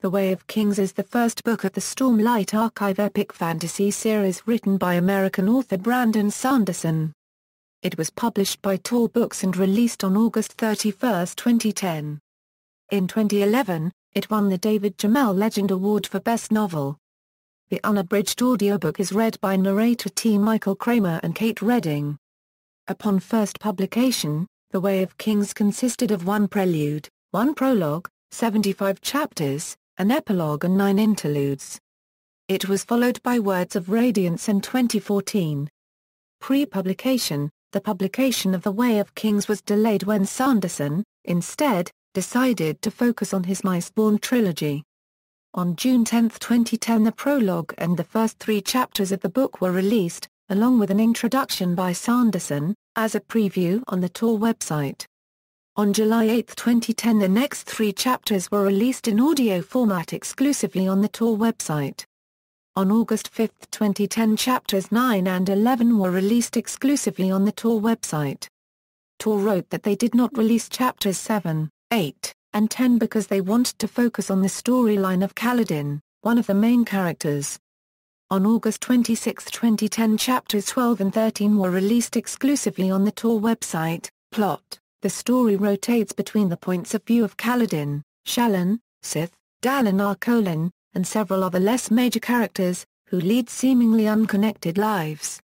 The Way of Kings is the first book of the Stormlight Archive epic fantasy series written by American author Brandon Sanderson. It was published by Tor Books and released on August 31, 2010. In 2011, it won the David Gemmell Legend Award for Best Novel. The unabridged audiobook is read by narrator T. Michael Kramer and Kate Redding. Upon first publication, The Way of Kings consisted of one prelude, one prologue, 75 chapters, an epilogue and 9 interludes. It was followed by Words of Radiance in 2014. Pre-publication, the publication of The Way of Kings was delayed when Sanderson, instead, decided to focus on his Mistborn trilogy. On June 10, 2010, the prologue and the first 3 chapters of the book were released, along with an introduction by Sanderson, as a preview on the Tor website. On July 8, 2010, the next 3 chapters were released in audio format exclusively on the Tor website. On August 5, 2010, chapters 9 and 11 were released exclusively on the Tor website. Tor wrote that they did not release chapters 7, 8, and 10 because they wanted to focus on the storyline of Kaladin, one of the main characters. On August 26, 2010, chapters 12 and 13 were released exclusively on the Tor website. Plot: the story rotates between the points of view of Kaladin, Shallan, Sith, Dalinar Kholin, and several other less major characters, who lead seemingly unconnected lives.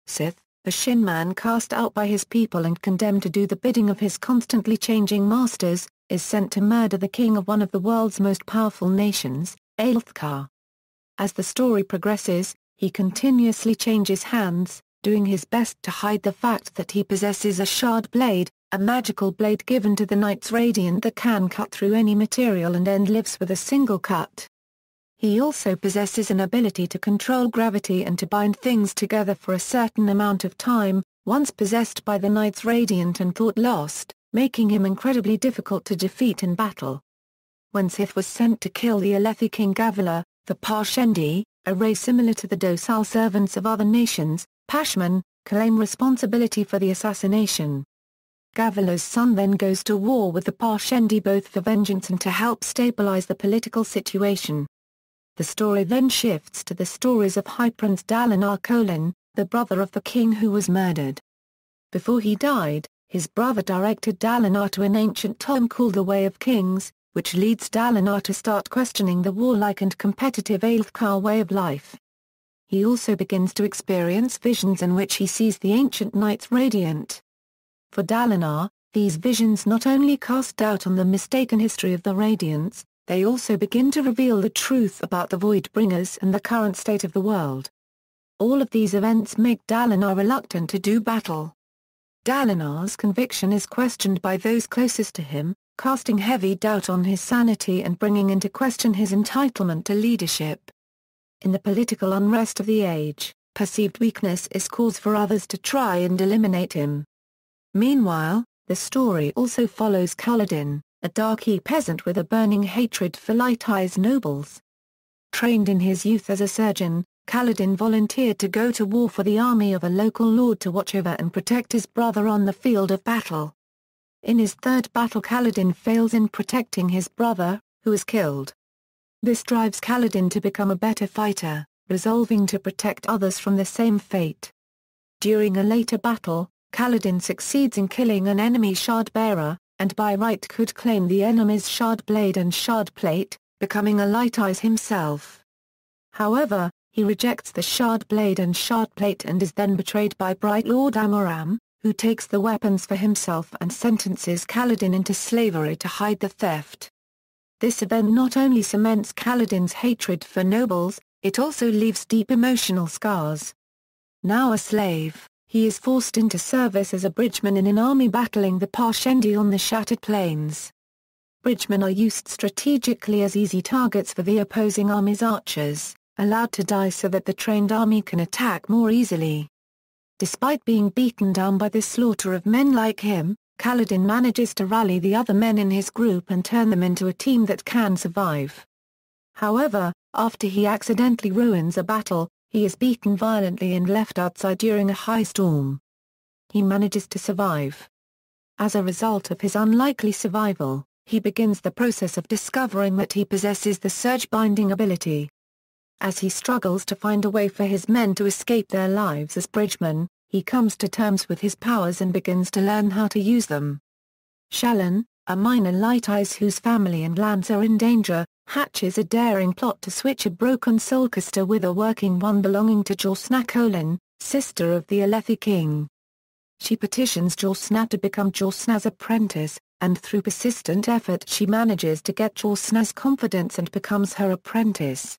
Sith, a Shin man cast out by his people and condemned to do the bidding of his constantly changing masters, is sent to murder the king of one of the world's most powerful nations, Aelthkar. As the story progresses, he continuously changes hands, doing his best to hide the fact that he possesses a shard blade, a magical blade given to the Knights Radiant that can cut through any material and end lives with a single cut. He also possesses an ability to control gravity and to bind things together for a certain amount of time, once possessed by the Knights Radiant and thought lost, making him incredibly difficult to defeat in battle. When Sith was sent to kill the Alethi king Gavilar, the Parshendi, a race similar to the docile servants of other nations, Pashmen, claim responsibility for the assassination. Gavilar's son then goes to war with the Parshendi both for vengeance and to help stabilize the political situation. The story then shifts to the stories of High Prince Dalinar Kholin, the brother of the king who was murdered. Before he died, his brother directed Dalinar to an ancient tome called The Way of Kings, which leads Dalinar to start questioning the warlike and competitive Aelthkar way of life. He also begins to experience visions in which he sees the ancient Knights Radiant. For Dalinar, these visions not only cast doubt on the mistaken history of the Radiants, they also begin to reveal the truth about the Voidbringers and the current state of the world. All of these events make Dalinar reluctant to do battle. Dalinar's conviction is questioned by those closest to him, casting heavy doubt on his sanity and bringing into question his entitlement to leadership. In the political unrest of the age, perceived weakness is cause for others to try and eliminate him. Meanwhile, the story also follows Kaladin, a Darky peasant with a burning hatred for Light Eyes nobles. Trained in his youth as a surgeon, Kaladin volunteered to go to war for the army of a local lord to watch over and protect his brother on the field of battle. In his third battle, Kaladin fails in protecting his brother, who is killed. This drives Kaladin to become a better fighter, resolving to protect others from the same fate. During a later battle, Kaladin succeeds in killing an enemy shard-bearer, and by right could claim the enemy's shard blade and shard plate, becoming a Light Eyes himself. However, he rejects the shard blade and shard plate and is then betrayed by Bright Lord Amoram, who takes the weapons for himself and sentences Kaladin into slavery to hide the theft. This event not only cements Kaladin's hatred for nobles, it also leaves deep emotional scars. Now a slave, he is forced into service as a bridgeman in an army battling the Parshendi on the Shattered Plains. Bridgemen are used strategically as easy targets for the opposing army's archers, allowed to die so that the trained army can attack more easily. Despite being beaten down by the slaughter of men like him, Kaladin manages to rally the other men in his group and turn them into a team that can survive. However, after he accidentally ruins a battle, he is beaten violently and left outside during a high storm. He manages to survive. As a result of his unlikely survival, he begins the process of discovering that he possesses the surge-binding ability. As he struggles to find a way for his men to escape their lives as bridgemen, he comes to terms with his powers and begins to learn how to use them. Shallan, a minor light eyes whose family and lands are in danger, hatches a daring plot to switch a broken soulcaster with a working one belonging to Jorssna, sister of the Alethi king. She petitions Jorssna to become Jorssna's apprentice, and through persistent effort she manages to get Jorssna's confidence and becomes her apprentice.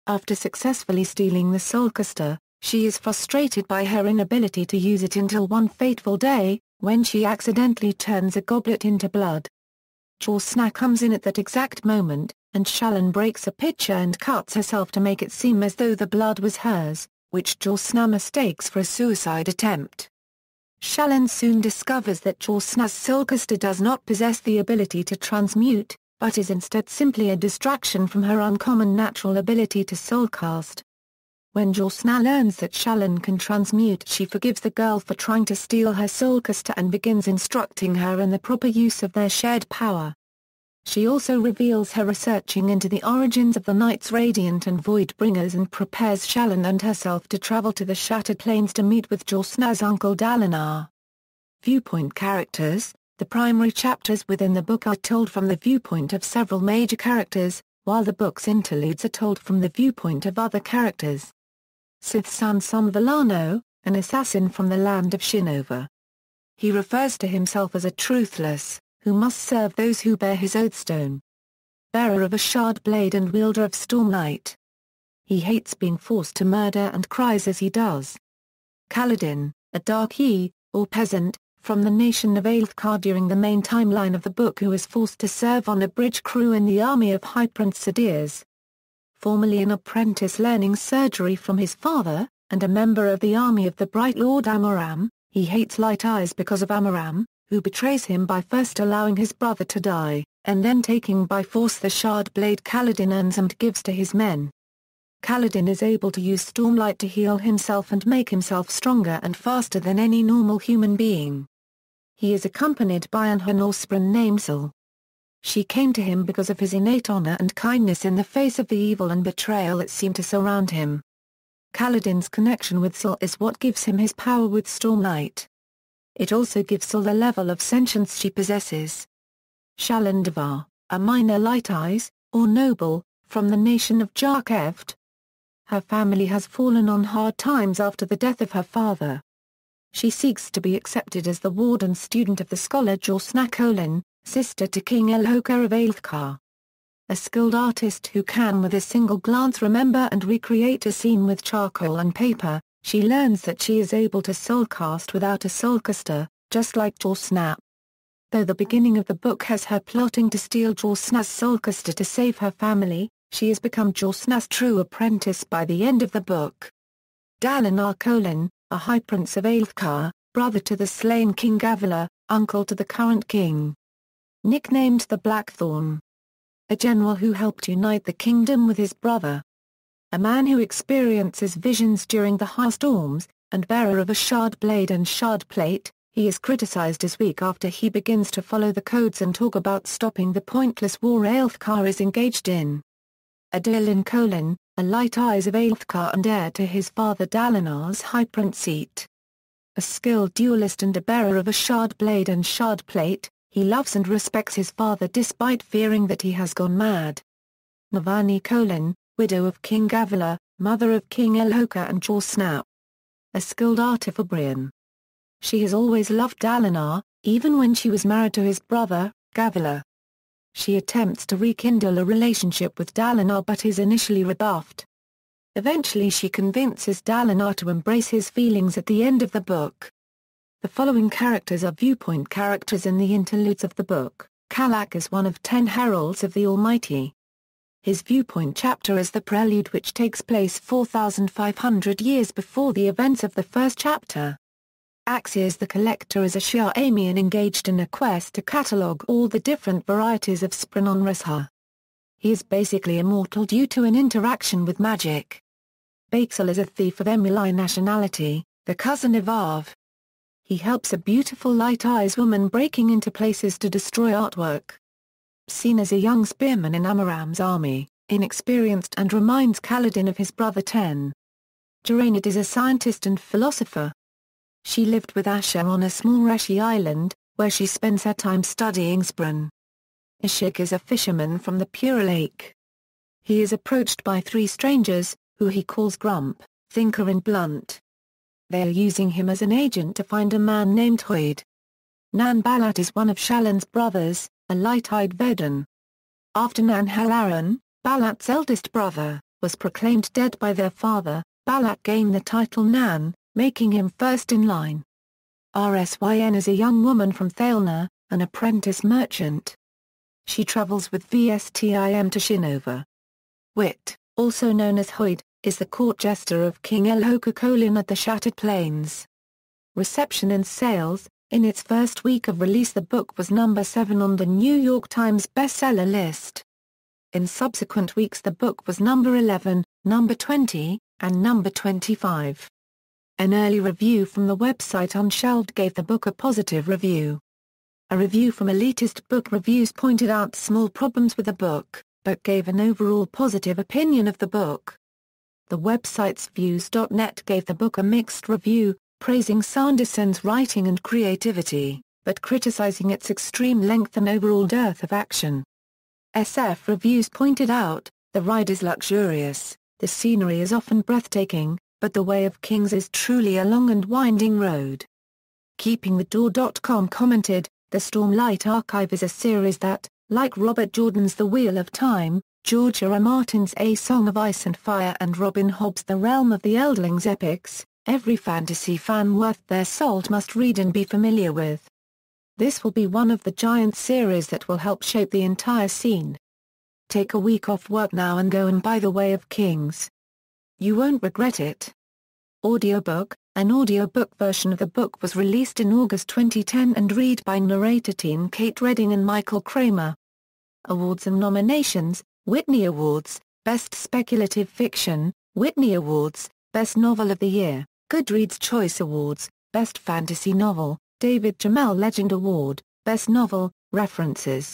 After successfully stealing the soulcaster, she is frustrated by her inability to use it until one fateful day, when she accidentally turns a goblet into blood. Jorssna comes in at that exact moment, and Shallan breaks a pitcher and cuts herself to make it seem as though the blood was hers, which Jorssna mistakes for a suicide attempt. Shallan soon discovers that Jorssna's soulcaster does not possess the ability to transmute, but is instead simply a distraction from her uncommon natural ability to soulcast. When Jorssna learns that Shallan can transmute, she forgives the girl for trying to steal her soulcaster and begins instructing her in the proper use of their shared power. She also reveals her researching into the origins of the Knights Radiant and Voidbringers and prepares Shallan and herself to travel to the Shattered Plains to meet with Jorssna's uncle Dalinar. Viewpoint characters. The primary chapters within the book are told from the viewpoint of several major characters, while the book's interludes are told from the viewpoint of other characters. Sith San Villano, an assassin from the land of Shinova. He refers to himself as a truthless, who must serve those who bear his oathstone. Bearer of a shard blade and wielder of Stormlight. He hates being forced to murder and cries as he does. Kaladin, a Dark-Yi, or peasant, from the nation of Aelthkar during the main timeline of the book who is forced to serve on a bridge crew in the army of High Prince Sidirs. Formerly an apprentice learning surgery from his father, and a member of the army of the Bright Lord Amaram, he hates Light Eyes because of Amaram, who betrays him by first allowing his brother to die, and then taking by force the shard blade Kaladin earns and gives to his men. Kaladin is able to use Stormlight to heal himself and make himself stronger and faster than any normal human being. He is accompanied by an Norspren named Sil. She came to him because of his innate honor and kindness in the face of the evil and betrayal that seemed to surround him. Kaladin's connection with Sil is what gives him his power with Stormlight. It also gives Sil the level of sentience she possesses. Shallan Devar, a minor Light Eyes, or noble, from the nation of Jarkeft. Her family has fallen on hard times after the death of her father. She seeks to be accepted as the ward and student of the scholar Jorssna, sister to King Elhoka of Aelthkar. A skilled artist who can with a single glance remember and recreate a scene with charcoal and paper, she learns that she is able to soulcast without a soulcaster, just like Jorssna. Though the beginning of the book has her plotting to steal Jorssna's soulcaster to save her family, she has become Jorssna's true apprentice by the end of the book. Dalinar, a High Prince of Aelthkar, brother to the slain King Gavilar, uncle to the current king. Nicknamed the Blackthorn. A general who helped unite the kingdom with his brother. A man who experiences visions during the high storms, and bearer of a shard blade and shard plate, he is criticized as weak after he begins to follow the codes and talk about stopping the pointless war Aelthkar is engaged in. Adilin, a Light Eyes of Aelthkar and heir to his father Dalinar's High Prince seat. A skilled duelist and a bearer of a shard blade and shard plate, he loves and respects his father despite fearing that he has gone mad. Navani, widow of King Gavilar, mother of King Elhoka and Jorssna. A skilled artificer. She has always loved Dalinar, even when she was married to his brother, Gavilar. She attempts to rekindle a relationship with Dalinar but is initially rebuffed. Eventually she convinces Dalinar to embrace his feelings at the end of the book. The following characters are viewpoint characters in the interludes of the book. Kalak is one of 10 heralds of the Almighty. His viewpoint chapter is the prelude which takes place 4,500 years before the events of the first chapter. Axios the Collector is a Shi'ar-Amian engaged in a quest to catalogue all the different varieties of Spren on Resha. He is basically immortal due to an interaction with magic. Baxel is a thief of Emuli nationality, the cousin of Arv. He helps a beautiful Light Eyes woman breaking into places to destroy artwork. Seen as a young spearman in Amaram's army, inexperienced and reminds Kaladin of his brother Ten. Duranid is a scientist and philosopher. She lived with Asher on a small Reshi island, where she spends her time studying Spran. Ishik is a fisherman from the Pure Lake. He is approached by three strangers, who he calls Grump, Thinker and Blunt. They are using him as an agent to find a man named Hoid. Nan Balat is one of Shallan's brothers, a light-eyed Veddan. After Nan Halaran, Balat's eldest brother, was proclaimed dead by their father, Balat gained the title Nan, making him first in line. Rsyn is a young woman from Thalna, an apprentice merchant. She travels with Vstim to Shinova. Wit, also known as Hoid, is the court jester of King Elhokakolin at the Shattered Plains. Reception and sales. In its first week of release, the book was number 7 on the New York Times bestseller list. In subsequent weeks, the book was number 11, number 20, and number 25. An early review from the website Unshelved gave the book a positive review. A review from Elitist Book Reviews pointed out small problems with the book, but gave an overall positive opinion of the book. The website's Views.net gave the book a mixed review, praising Sanderson's writing and creativity, but criticizing its extreme length and overall dearth of action. SF Reviews pointed out, the ride is luxurious, the scenery is often breathtaking, but the Way of Kings is truly a long and winding road. KeepingTheDoor.com commented, the Stormlight Archive is a series that, like Robert Jordan's The Wheel of Time, George R. R. Martin's A Song of Ice and Fire and Robin Hobb's The Realm of the Eldlings epics, every fantasy fan worth their salt must read and be familiar with. This will be one of the giant series that will help shape the entire scene. Take a week off work now and go and buy The Way of Kings. You won't regret it. Audiobook. An audiobook version of the book was released in August 2010 and read by narrator team Kate Redding and Michael Kramer. Awards and nominations: Whitney Awards, Best Speculative Fiction, Whitney Awards, Best Novel of the Year, Goodreads Choice Awards, Best Fantasy Novel, David Gemmell Legend Award, Best Novel. References